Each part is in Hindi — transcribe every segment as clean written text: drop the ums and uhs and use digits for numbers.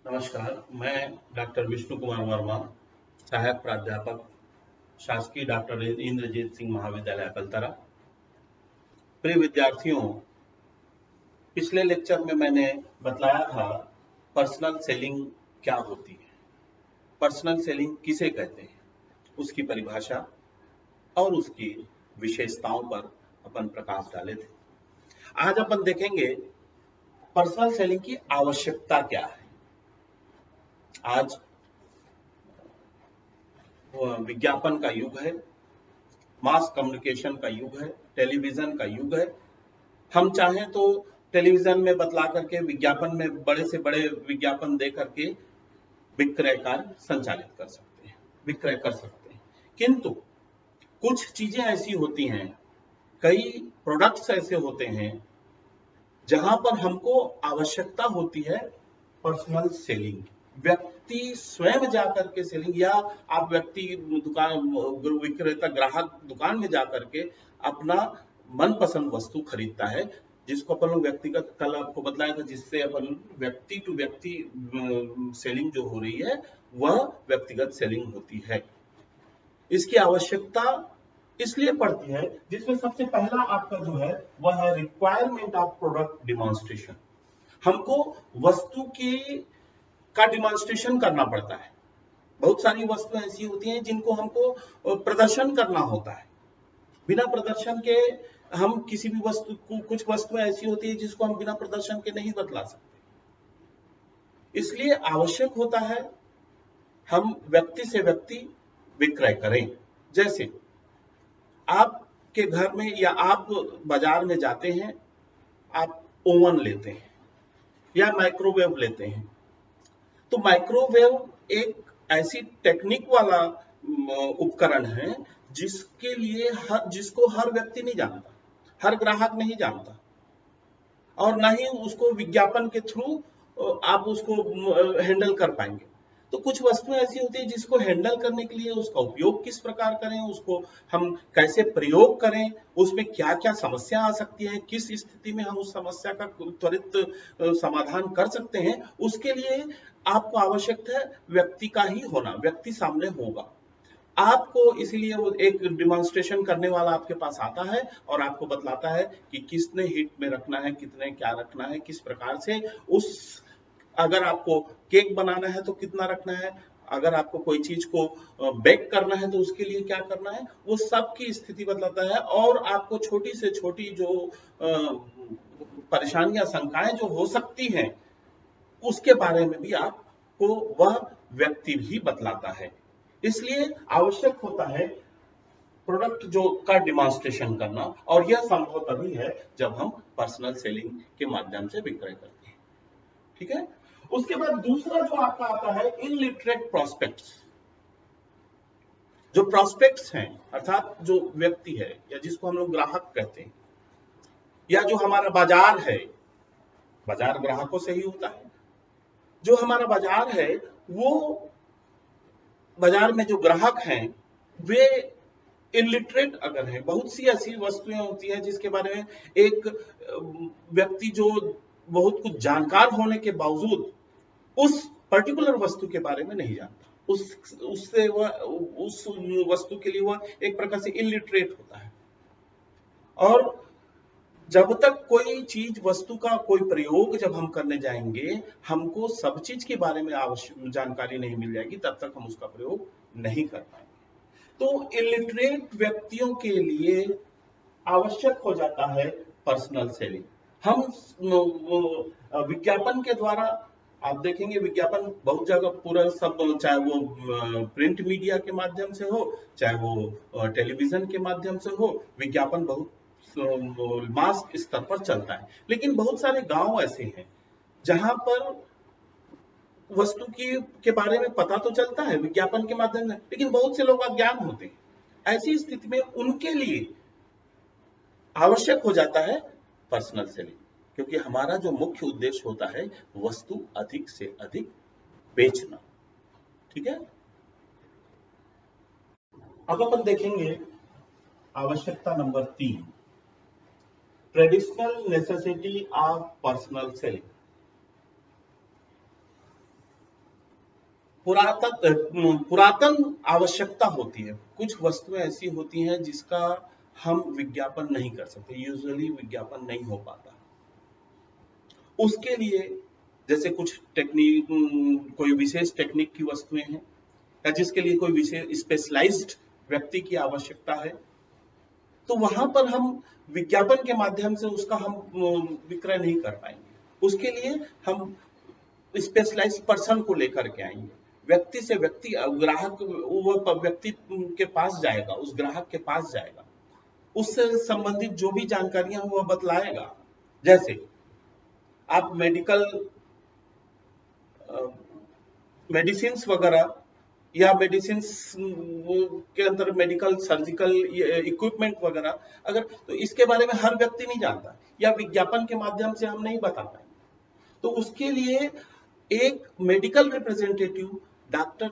नमस्कार, मैं डॉक्टर विष्णु कुमार वर्मा, सहायक प्राध्यापक, शासकीय डॉक्टर इंद्रजीत सिंह महाविद्यालय अकलतरा। प्रिय विद्यार्थियों, पिछले लेक्चर में मैंने बतलाया था पर्सनल सेलिंग क्या होती है, पर्सनल सेलिंग किसे कहते हैं, उसकी परिभाषा और उसकी विशेषताओं पर अपन प्रकाश डाले थे। आज अपन देखेंगे पर्सनल सेलिंग की आवश्यकता क्या है। आज विज्ञापन का युग है, मास कम्युनिकेशन का युग है, टेलीविजन का युग है। हम चाहें तो टेलीविजन में बतला करके विज्ञापन में बड़े से बड़े विज्ञापन दे करके विक्रय कार्य संचालित कर सकते हैं, विक्रय कर सकते हैं। किंतु कुछ चीजें ऐसी होती हैं, कई प्रोडक्ट्स ऐसे होते हैं जहां पर हमको आवश्यकता होती है पर्सनल सेलिंग, व्यक्ति स्वयं जाकर के सेलिंग, या आप व्यक्ति दुकान विक्रेता ग्राहक दुकान में जाकर के अपना मनपसंद वस्तु खरीदता है, जिसको अपन लोग व्यक्तिगत, कल आपको बतलाया था, जिससे अपन व्यक्ति टू व्यक्ति सेलिंग जो हो रही है वह व्यक्तिगत सेलिंग होती है। इसकी आवश्यकता इसलिए पड़ती है जिसमें सबसे पहला आपका जो है वह है रिक्वायरमेंट ऑफ प्रोडक्ट डिमॉन्स्ट्रेशन। हमको वस्तु की का डिमॉन्स्ट्रेशन करना पड़ता है। बहुत सारी वस्तुएं ऐसी होती हैं जिनको हमको प्रदर्शन करना होता है। बिना प्रदर्शन के हम किसी भी वस्तु को, कुछ वस्तुएं ऐसी होती है जिसको हम बिना प्रदर्शन के नहीं बतला सकते। इसलिए आवश्यक होता है हम व्यक्ति से व्यक्ति विक्रय करें। जैसे आपके घर में या आप बाजार में जाते हैं, आप ओवन लेते हैं या माइक्रोवेव लेते हैं, तो माइक्रोवेव एक ऐसी टेक्निक वाला उपकरण है जिसको हर व्यक्ति नहीं जानता, हर ग्राहक नहीं जानता, और ना ही उसको विज्ञापन के थ्रू आप उसको हैंडल कर पाएंगे। तो कुछ वस्तुएं ऐसी होती है जिसको हैंडल करने के लिए उसका उपयोग किस प्रकार करें, उसको हम कैसे प्रयोग करें, उसमें क्या क्या समस्या आ सकती है, किस स्थिति में हम उस समस्या का त्वरित समाधान कर सकते हैं, उसके लिए आपको आवश्यक है व्यक्ति का ही होना, व्यक्ति सामने होगा। आपको इसीलिए वो एक डिमॉन्स्ट्रेशन करने वाला आपके पास आता है और आपको बतलाता है कि किसने हीट में रखना है, कितने क्या रखना है, किस प्रकार से उस, अगर आपको केक बनाना है तो कितना रखना है, अगर आपको कोई चीज को बेक करना है तो उसके लिए क्या करना है, वो सब की स्थिति बतलाता है। और आपको छोटी से छोटी जो परेशानियां, शंकाएं जो हो सकती हैं, उसके बारे में भी आपको वह व्यक्ति भी बतलाता है। इसलिए आवश्यक होता है प्रोडक्ट जो का डिमॉन्स्ट्रेशन करना, और यह संभव तभी है जब हम पर्सनल सेलिंग के माध्यम से विक्रय करते हैं। ठीक है। उसके बाद दूसरा जो आपका आता है इनलिटरेट प्रोस्पेक्ट्स। जो प्रोस्पेक्ट्स हैं, अर्थात जो व्यक्ति है या जिसको हम लोग ग्राहक कहते हैं, या जो हमारा बाजार है, बाजार ग्राहकों से ही होता है, जो हमारा बाजार है वो बाजार में जो ग्राहक हैं वे इलिटरेट अगर है, बहुत सी ऐसी वस्तुएं होती हैं जिसके बारे में एक व्यक्ति जो बहुत कुछ जानकार होने के बावजूद उस पर्टिकुलर वस्तु के बारे में नहीं जानता, उससे वह उस वस्तु के लिए वह एक प्रकार से इलिटरेट होता है। और जब तक कोई चीज, वस्तु का कोई प्रयोग जब हम करने जाएंगे, हमको सब चीज के बारे में आवश्यक जानकारी नहीं मिल जाएगी, तब तक हम उसका प्रयोग नहीं कर पाएंगे। तो इलिटरेट व्यक्तियों के लिए आवश्यक हो जाता है पर्सनल सेलिंग। हम विज्ञापन के द्वारा, आप देखेंगे विज्ञापन बहुत जगह पूरा सब, चाहे वो प्रिंट मीडिया के माध्यम से हो, चाहे वो टेलीविजन के माध्यम से हो, विज्ञापन बहुत मास स्तर पर चलता है। लेकिन बहुत सारे गांव ऐसे हैं जहां पर वस्तु के बारे में पता तो चलता है विज्ञापन के माध्यम से, लेकिन बहुत से लोग अज्ञान होते हैं। ऐसी स्थिति में उनके लिए आवश्यक हो जाता है पर्सनल सेलिंग, क्योंकि हमारा जो मुख्य उद्देश्य होता है वस्तु अधिक से अधिक बेचना। ठीक है। अब अपन देखेंगे आवश्यकता number 3, traditional necessity of personal selling. पुरातन आवश्यकता होती है। कुछ वस्तुएं ऐसी होती हैं जिसका हम विज्ञापन नहीं कर सकते, यूजुअली विज्ञापन नहीं हो पाता। उसके लिए जैसे कुछ टेक्निक, कोई विशेष टेक्निक की वस्तुएं हैं, या जिसके लिए कोई विशेष स्पेशलाइज्ड व्यक्ति की आवश्यकता है, तो वहां पर हम विज्ञापन के माध्यम से उसका हम विक्रय नहीं कर पाएंगे। उसके लिए हम स्पेशलाइज्ड पर्सन को लेकर के आएंगे, व्यक्ति से व्यक्ति, ग्राहक वो व्यक्ति के पास जाएगा, उस ग्राहक के पास जाएगा, उससे संबंधित जो भी जानकारियां वह बतलाएगा। जैसे आप मेडिसिन वगैरह या मेडिसिन के अंदर मेडिकल सर्जिकल इक्विपमेंट वगैरह, अगर तो इसके बारे में हर व्यक्ति नहीं जानता, या विज्ञापन के माध्यम से हम नहीं बता पाएंगे। तो उसके लिए एक medical representative doctor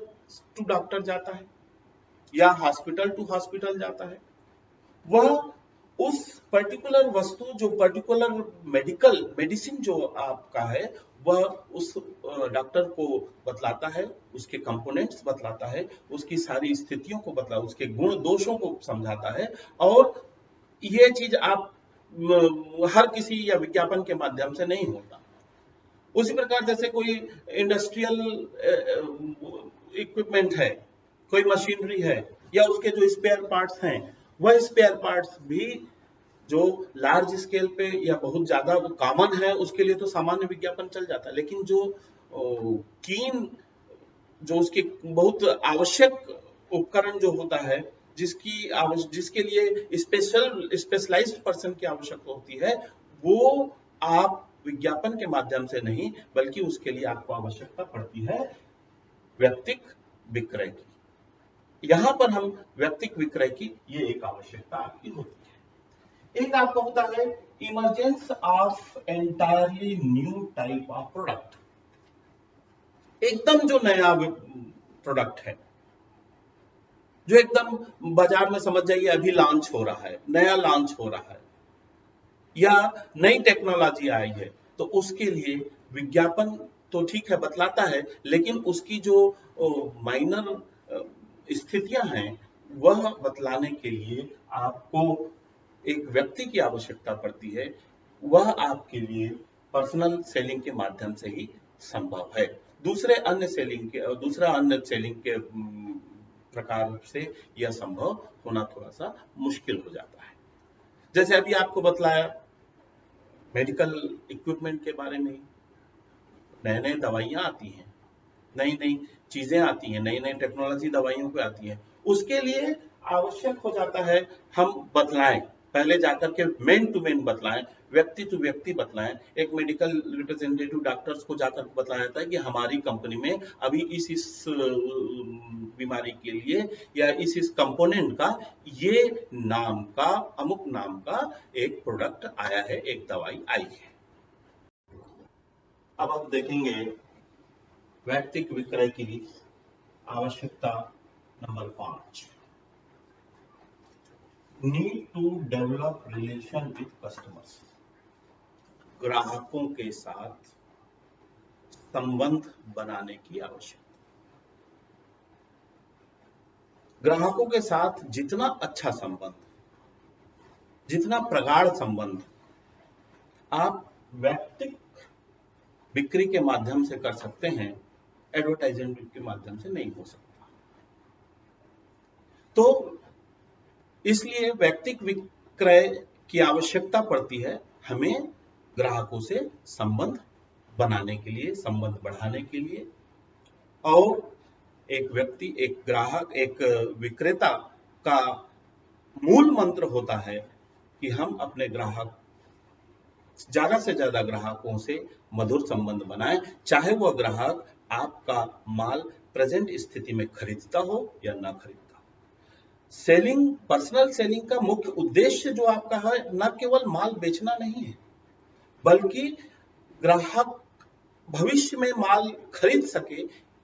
to doctor जाता है या हॉस्पिटल टू हॉस्पिटल जाता है। वह उस पर्टिकुलर वस्तु, जो पर्टिकुलर मेडिसिन जो आपका है, वह उस डॉक्टर को बतलाता है, उसके कंपोनेंट्स बतलाता है, उसकी सारी स्थितियों को बतलाता है, उसके गुण दोषों को समझाता है। और ये चीज आप हर किसी या विज्ञापन के माध्यम से नहीं होता। उसी प्रकार जैसे कोई इंडस्ट्रियल इक्विपमेंट है, कोई मशीनरी है, या उसके जो स्पेयर पार्ट्स हैं, वह स्पेयर पार्ट्स भी जो लार्ज स्केल पे या बहुत ज्यादा कॉमन है, उसके लिए तो सामान्य विज्ञापन चल जाता है। लेकिन जो उसके बहुत आवश्यक उपकरण जो होता है, जिसके लिए स्पेशलाइज्ड पर्सन की आवश्यकता होती है, वो आप विज्ञापन के माध्यम से नहीं, बल्कि उसके लिए आपको आवश्यकता पड़ती है व्यक्तिक विक्रय की। यहां पर हम व्यक्तिक विक्रय की ये एक आवश्यकता आपकी होती है। एक आपका होता है emergence of entirely new type of product. एकदम जो नया प्रोडक्ट है, जो एकदम बाजार में समझ जाइए अभी लॉन्च हो रहा है, नया लॉन्च हो रहा है, या नई टेक्नोलॉजी आई है, तो उसके लिए विज्ञापन तो ठीक है बतलाता है, लेकिन उसकी जो माइनर स्थितियां हैं, वह बतलाने के लिए आपको एक व्यक्ति की आवश्यकता पड़ती है। वह आपके लिए पर्सनल सेलिंग के माध्यम से ही संभव है। दूसरा अन्य सेलिंग के प्रकार से यह संभव होना थोड़ा सा मुश्किल हो जाता है। जैसे अभी आपको बतलाया मेडिकल इक्विपमेंट के बारे में, नए नए दवाइयां आती हैं, नई नई चीजें आती हैं, नई नई टेक्नोलॉजी दवाइयों पे आती है। उसके लिए आवश्यक हो जाता है हम बतलाएं, पहले जाकर के मेन टू मेन बतलाएं, व्यक्ति टू व्यक्ति बतलाएं। एक मेडिकल रिप्रेजेंटेटिव डॉक्टर्स को जाकर बतलाया जाता है कि हमारी कंपनी में अभी इस बीमारी के लिए या इस कंपोनेंट का ये नाम का, अमुक नाम का एक प्रोडक्ट आया है, एक दवाई आई है। अब आप देखेंगे व्यक्तिक विक्रय की आवश्यकता number 5, need to develop relation with customers. ग्राहकों के साथ संबंध बनाने की आवश्यकता। ग्राहकों के साथ जितना अच्छा संबंध, जितना प्रगाढ़ संबंध आप व्यक्तिक बिक्री के माध्यम से कर सकते हैं, एडवर्टाइजमेंट के माध्यम से नहीं हो सकता। तो इसलिए व्यक्तिक विक्रय की आवश्यकता पड़ती है हमें ग्राहकों से संबंध बनाने के लिए, संबंध बढ़ाने के लिए। और एक व्यक्ति, एक ग्राहक, एक विक्रेता का मूल मंत्र होता है कि हम अपने ग्राहक, ज्यादा से ज्यादा ग्राहकों से मधुर संबंध बनाएं, चाहे वह ग्राहक आपका माल प्रेजेंट स्थिति में खरीदता हो या ना खरीदता हो। सेलिंग, पर्सनल सेलिंग का मुख्य उद्देश्य जो आपका है, न केवल माल बेचना नहीं है, बल्कि ग्राहक भविष्य में माल खरीद सके,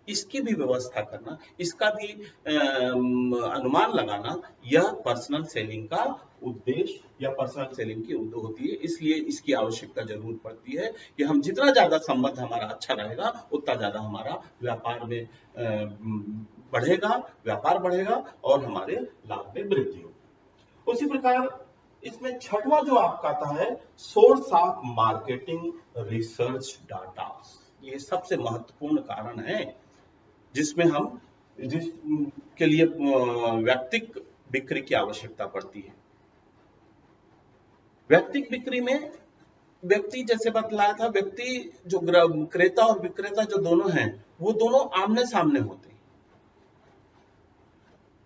इसकी भी व्यवस्था करना, इसका भी अनुमान लगाना, यह पर्सनल सेलिंग का उद्देश्य या पर्सनल सेलिंग की होती है। इसलिए इसकी आवश्यकता जरूर पड़ती है कि हम जितना ज्यादा संबंध हमारा अच्छा रहेगा उतना ज्यादा हमारा व्यापार में बढ़ेगा, व्यापार बढ़ेगा और हमारे लाभ में वृद्धि होगी। उसी प्रकार इसमें छठवां जो आपका आता है source of marketing research data. ये सबसे महत्वपूर्ण कारण है जिसमें हम जिसके लिए व्यक्तिक बिक्री की आवश्यकता पड़ती है। व्यक्तिक बिक्री में व्यक्ति जैसे बतलाया था, व्यक्ति जो क्रेता और विक्रेता जो दोनों हैं वो दोनों आमने सामने होते हैं।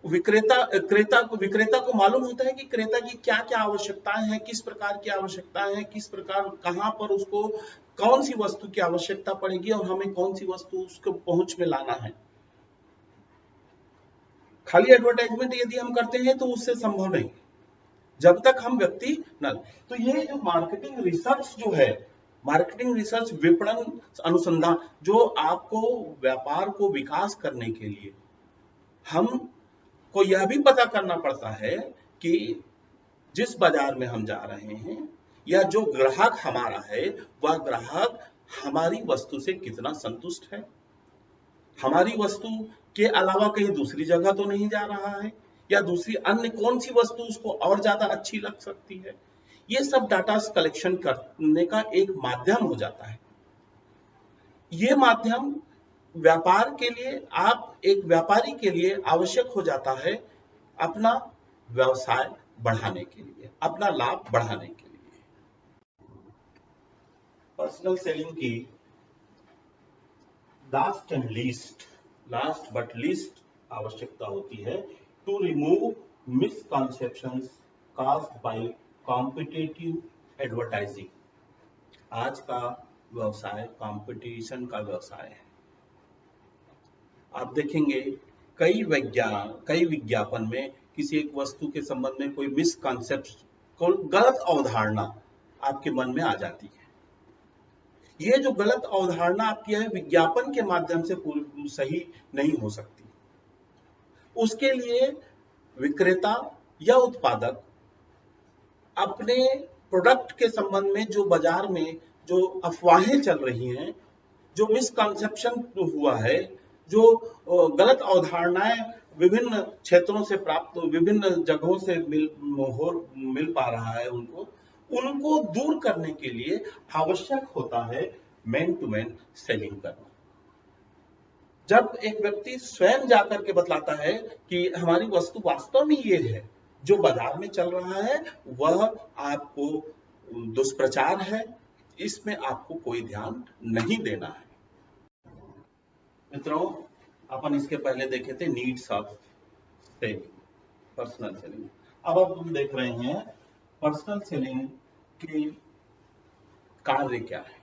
विक्रेता को मालूम होता है कि क्रेता की क्या क्या आवश्यकताएं हैं, किस प्रकार की आवश्यकताएं हैं, किस प्रकार कहां पर उसको कौन सी वस्तु की आवश्यकता पड़ेगी और हमें कौन सी वस्तु उसको पहुंच में लाना है। खाली एडवर्टाइजमेंट यदि हम करते हैं तो उससे संभव नहीं जब तक हम व्यक्ति न। तो ये जो मार्केटिंग रिसर्च जो है, मार्केटिंग रिसर्च विपणन अनुसंधान, जो आपको व्यापार को विकास करने के लिए हम को यह भी पता करना पड़ता है कि जिस बाजार में हम जा रहे हैं या जो ग्राहक हमारा है वह ग्राहक हमारी वस्तु से कितना संतुष्ट है, हमारी वस्तु के अलावा कहीं दूसरी जगह तो नहीं जा रहा है, या दूसरी अन्य कौन सी वस्तु उसको और ज्यादा अच्छी लग सकती है। ये सब डाटा कलेक्शन करने का एक माध्यम हो जाता है। ये माध्यम व्यापार के लिए, आप एक व्यापारी के लिए आवश्यक हो जाता है अपना व्यवसाय बढ़ाने के लिए, अपना लाभ बढ़ाने के लिए। पर्सनल सेलिंग की लास्ट बट लीस्ट आवश्यकता होती है to remove misconceptions caused by competitive advertising. आज का व्यवसाय कंपटीशन का व्यवसाय है। आप देखेंगे कई विज्ञापन में किसी एक वस्तु के संबंध में कोई मिसकंसेप्ट, गलत अवधारणा आपके मन में आ जाती है। ये जो गलत अवधारणा आपकी है विज्ञापन के माध्यम से सही नहीं हो सकती। उसके लिए विक्रेता या उत्पादक अपने प्रोडक्ट के संबंध में जो बाजार में जो अफवाहें चल रही हैं, जो मिसकंसेप्शन हुआ है, जो गलत अवधारणाएं विभिन्न क्षेत्रों से प्राप्त, विभिन्न जगहों से मिल पा रहा है, उनको दूर करने के लिए आवश्यक होता है मैन टू मैन सेलिंग करना। जब एक व्यक्ति स्वयं जाकर के बतलाता है कि हमारी वस्तु वास्तव में ये है, जो बाजार में चल रहा है वह आपको दुष्प्रचार है, इसमें आपको कोई ध्यान नहीं देना है। मित्रों, अपन इसके पहले देखे थे needs of selling, personal selling. अब हम देख रहे हैं पर्सनल सेलिंग के कार्य क्या है,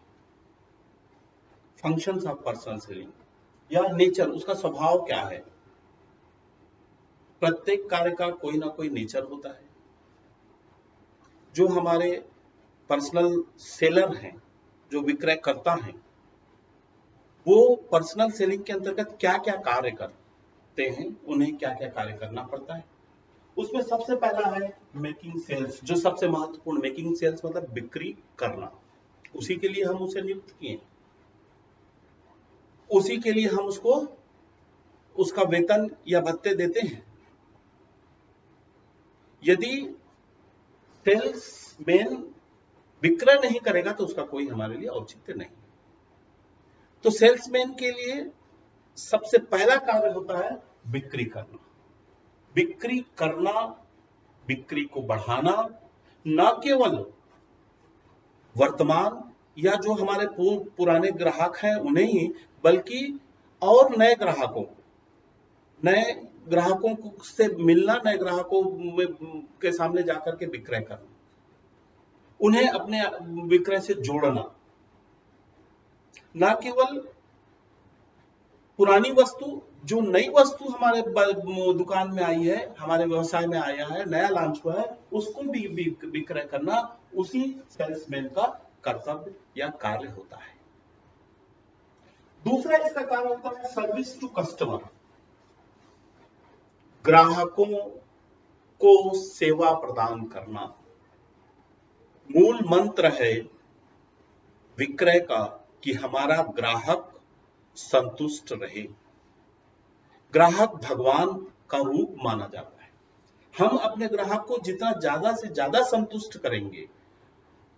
फंक्शंस ऑफ पर्सनल सेलिंग या नेचर, उसका स्वभाव क्या है। प्रत्येक कार्य का कोई ना कोई नेचर होता है। जो हमारे पर्सनल सेलर हैं, जो विक्रय करता हैं, वो पर्सनल सेलिंग के अंतर्गत क्या क्या कार्य करते हैं, उन्हें क्या क्या कार्य करना पड़ता है। उसमें सबसे पहला है मेकिंग सेल्स, जो सबसे महत्वपूर्ण। मेकिंग सेल्स मतलब बिक्री करना, उसी के लिए हम उसे नियुक्त किए, उसी के लिए हम उसको उसका वेतन या भत्ते देते हैं। यदि सेल्समैन विक्रय नहीं करेगा तो उसका कोई हमारे लिए औचित्य नहीं। तो सेल्समैन के लिए सबसे पहला कार्य होता है बिक्री करना। बिक्री करना, बिक्री को बढ़ाना, न केवल वर्तमान या जो हमारे पुराने ग्राहक हैं उन्हें ही, बल्कि और नए ग्राहकों से मिलना, नए ग्राहकों के सामने जाकर के विक्रय करना, उन्हें अपने विक्रय से जोड़ना। न केवल पुरानी वस्तु, जो नई वस्तु हमारे दुकान में आई है, हमारे व्यवसाय में आया है, नया लॉन्च हुआ है, उसको भी विक्रय करना उसी सेल्समैन का कर्तव्य या कार्य होता है। दूसरा इसका कार्य होता है सर्विस टू कस्टमर, ग्राहकों को सेवा प्रदान करना। मूल मंत्र है विक्रय का कि हमारा ग्राहक संतुष्ट रहे। ग्राहक भगवान का रूप माना जाता है। हम अपने ग्राहक को जितना ज्यादा से ज्यादा संतुष्ट करेंगे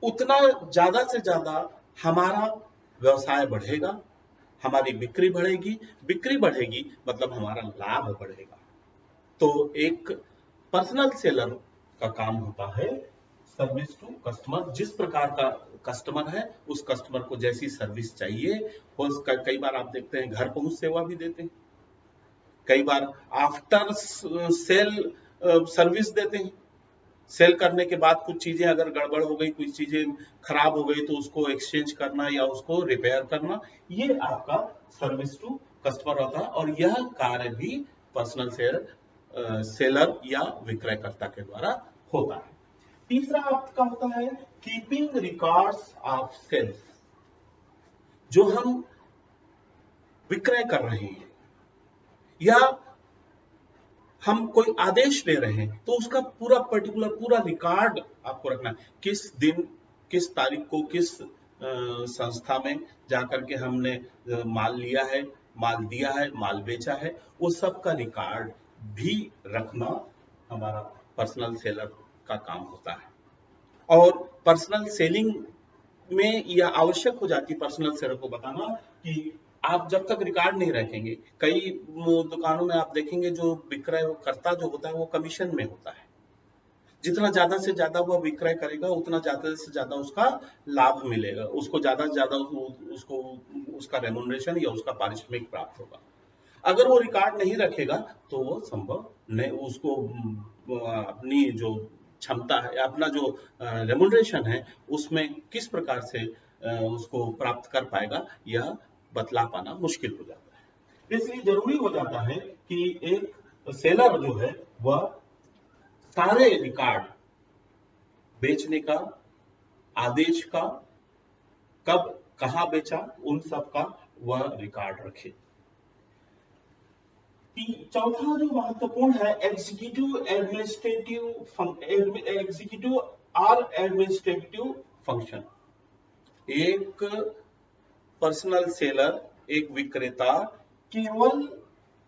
उतना ज्यादा से ज्यादा हमारा व्यवसाय बढ़ेगा, हमारी बिक्री बढ़ेगी, बिक्री बढ़ेगी मतलब हमारा लाभ बढ़ेगा। तो एक पर्सनल सेलर का काम होता है सर्विस टू कस्टमर। जिस प्रकार का कस्टमर है उस कस्टमर को जैसी सर्विस चाहिए, और कई बार आप देखते हैं घर पहुंच सेवा भी देते हैं, कई बार आफ्टर सेल सर्विस देते हैं। सेल करने के बाद कुछ चीजें अगर गड़बड़ हो गई, कुछ चीजें खराब हो गई तो उसको एक्सचेंज करना या उसको रिपेयर करना, ये आपका सर्विस टू कस्टमर होता है। और यह कार्य भी पर्सनल सेलर या विक्रयकर्ता के द्वारा होता है। तीसरा आपका होता है कीपिंग रिकॉर्ड्स ऑफ सेल्स। जो हम विक्रय कर रहे हैं या हम कोई आदेश दे रहे हैं तो उसका पूरा पर्टिकुलर पूरा रिकॉर्ड आपको रखना है। किस दिन, किस तारीख को, किस संस्था में जाकर के हमने माल लिया है, माल दिया है, माल बेचा है, वो सब का रिकॉर्ड भी रखना हमारा पर्सनल सेलर का काम होता है। और पर्सनल सेलिंग में यह आवश्यक हो जाती है पर्सनल सेलर को बताना कि आप जब तक रिकॉर्ड नहीं रखेंगे, कई दुकानों में आप देखेंगे जो विक्रय करता जो होता है वो कमीशन में होता है। जितना ज्यादा से ज्यादा वो विक्रय करेगा उतना ज्यादा से ज्यादा उसका लाभ मिलेगा, उसको ज्यादा से ज्यादा उसको उसका रेम्युनरेशन या उसका पारिश्रमिक प्राप्त होगा। अगर वो रिकॉर्ड नहीं रखेगा तो वो संभव नहीं, उसको अपनी जो क्षमता है, अपना जो रेम्युनरेशन है उसमें किस प्रकार से उसको प्राप्त कर पाएगा, यह बतला पाना मुश्किल हो जाता है। इसलिए जरूरी हो जाता है कि एक सेलर जो है वह सारे रिकॉर्ड, बेचने का, आदेश का, कब कहां बेचा, उन सब का वह रिकॉर्ड रखे। चौथा जो महत्वपूर्ण है एग्जीक्यूटिव और एडमिनिस्ट्रेटिव फंक्शन। एक पर्सनल सेलर, एक विक्रेता केवल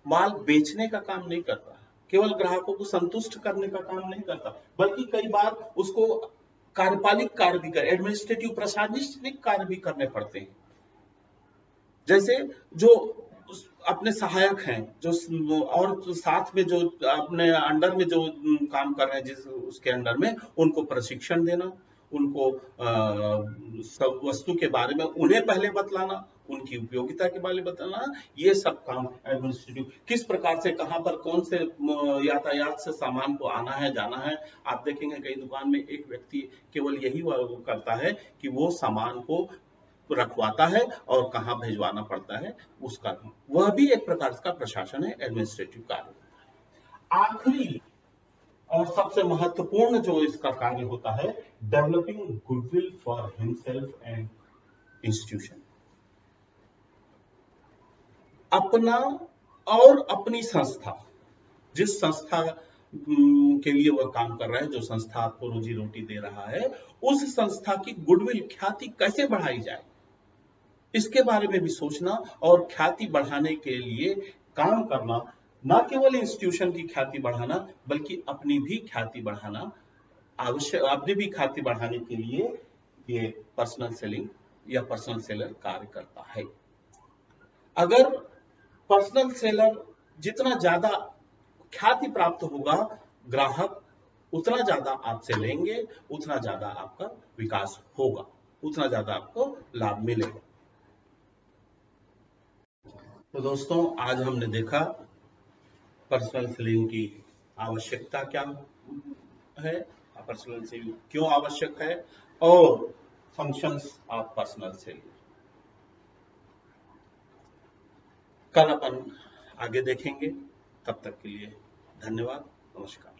माल बेचने का काम नहीं करता, केवल ग्राहकों को संतुष्ट करने का काम नहीं करता, बल्कि कई बार उसको कार्यपालिक कार्य भी कर, एडमिनिस्ट्रेटिव प्रशासनिक कार्य भी करने पड़ते हैं। जैसे जो अपने सहायक हैं, जो और साथ में जो अपने अंडर में जो काम कर रहे हैं, जिस उसके अंडर में, उनको प्रशिक्षण देना, उनको सब वस्तु के बारे में उन्हें पहले बतलाना, उनकी उपयोगिता के बारे में बताना, ये सब काम एडमिनिस्ट्रेटिव। किस प्रकार से कहां पर कौन से यातायात से सामान को आना है, जाना है। आप देखेंगे कई दुकान में एक व्यक्ति केवल यही करता है कि वो सामान को रखवाता है और कहां भेजवाना पड़ता है उसका, वह भी एक प्रकार का प्रशासन है, एडमिनिस्ट्रेटिव कार्य। आखिरी और सबसे महत्वपूर्ण जो इसका कार्य होता है developing goodwill for himself and institution. अपना और अपनी संस्था, जिस संस्था के लिए वह काम कर रहा है, जो संस्था आपको रोजी रोटी दे रहा है, उस संस्था की गुडविल, ख्याति कैसे बढ़ाई जाए, इसके बारे में भी सोचना और ख्याति बढ़ाने के लिए काम करना। न केवल इंस्टीट्यूशन की ख्याति बढ़ाना बल्कि अपनी भी ख्याति बढ़ाना आवश्यक। अपनी भी ख्याति बढ़ाने के लिए ये पर्सनल सेलिंग या पर्सनल सेलर कार्य करता है। अगर पर्सनल सेलर जितना ज्यादा ख्याति प्राप्त होगा, ग्राहक उतना ज्यादा आपसे लेंगे, उतना ज्यादा आपका विकास होगा, उतना ज्यादा आपको लाभ मिलेगा। तो दोस्तों, आज हमने देखा पर्सनल सेलिंग की आवश्यकता क्या है, पर्सनल सेलिंग क्यों आवश्यक है, और फंक्शंस ऑफ पर्सनल सेलिंग। कल अपन आगे देखेंगे। तब तक के लिए धन्यवाद, नमस्कार।